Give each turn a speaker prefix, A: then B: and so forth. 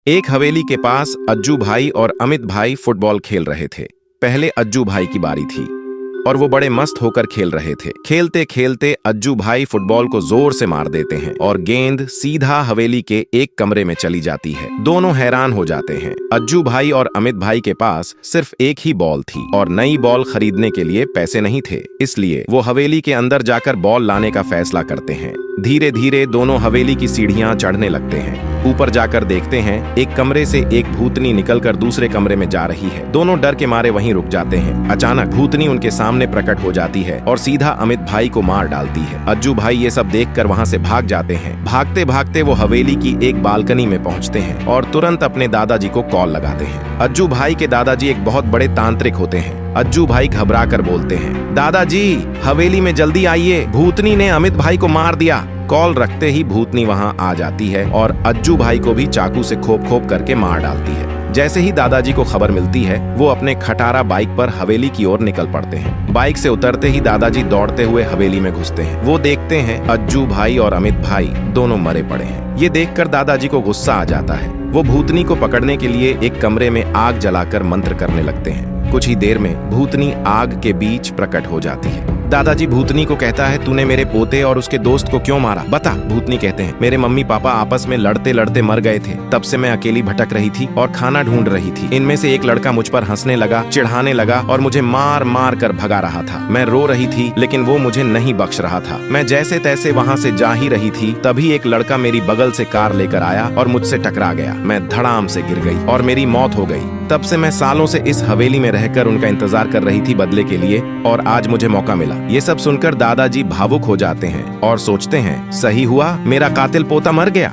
A: एक हवेली के पास अज्जू भाई और अमित भाई फुटबॉल खेल रहे थे। पहले अज्जू भाई की बारी थी और वो बड़े मस्त होकर खेल रहे थे। खेलते खेलते अज्जू भाई फुटबॉल को जोर से मार देते हैं और गेंद सीधा हवेली के एक कमरे में चली जाती है। दोनों हैरान हो जाते हैं। अज्जू भाई और अमित भाई के पास सिर्फ एक ही बॉल थी और नई बॉल खरीदने के लिए पैसे नहीं थे, इसलिए वो हवेली के अंदर जाकर बॉल लाने का फैसला करते हैं। धीरे धीरे दोनों हवेली की सीढ़ियां चढ़ने लगते हैं। ऊपर जाकर देखते हैं एक कमरे से एक भूतनी निकलकर दूसरे कमरे में जा रही है। दोनों डर के मारे वहीं रुक जाते हैं। अचानक भूतनी उनके सामने प्रकट हो जाती है और सीधा अमित भाई को मार डालती है। अज्जू भाई ये सब देखकर वहां से भाग जाते हैं। भागते भागते वो हवेली की एक बालकनी में पहुंचते हैं और तुरंत अपने दादाजी को कॉल लगाते हैं। अज्जू भाई के दादाजी एक बहुत बड़े तांत्रिक होते हैं। अज्जू भाई घबरा कर बोलते हैं, दादाजी हवेली में जल्दी आइए, भूतनी ने अमित भाई को मार दिया। कॉल रखते ही भूतनी वहां आ जाती है और अज्जू भाई को भी चाकू से खोप खोप करके मार डालती है। जैसे ही दादाजी को खबर मिलती है, वो अपने खटारा बाइक पर हवेली की ओर निकल पड़ते हैं। बाइक से उतरते ही दादाजी दौड़ते हुए हवेली में घुसते हैं। वो देखते हैं अज्जू भाई और अमित भाई दोनों मरे पड़े हैं। ये देखकर दादाजी को गुस्सा आ जाता है। वो भूतनी को पकड़ने के लिए एक कमरे में आग जलाकर मंत्र करने लगते हैं। कुछ ही देर में भूतनी आग के बीच प्रकट हो जाती है। दादाजी भूतनी को कहता है, तूने मेरे पोते और उसके दोस्त को क्यों मारा, बता। भूतनी कहते हैं, मेरे मम्मी पापा आपस में लड़ते लड़ते मर गए थे, तब से मैं अकेली भटक रही थी और खाना ढूंढ रही थी। इनमें से एक लड़का मुझ पर हंसने लगा, चिढ़ाने लगा और मुझे मार मार कर भगा रहा था। मैं रो रही थी लेकिन वो मुझे नहीं बख्श रहा था। मैं जैसे तैसे वहाँ से जा ही रही थी, तभी एक लड़का मेरी बगल से कार लेकर आया और मुझसे टकरा गया। मैं धड़ाम से गिर गई और मेरी मौत हो गई। तब से मैं सालों से इस हवेली में रहकर उनका इंतजार कर रही थी बदले के लिए, और आज मुझे मौका मिला। ये सब सुनकर दादाजी भावुक हो जाते हैं और सोचते हैं, सही हुआ, मेरा कातिल पोता मर गया।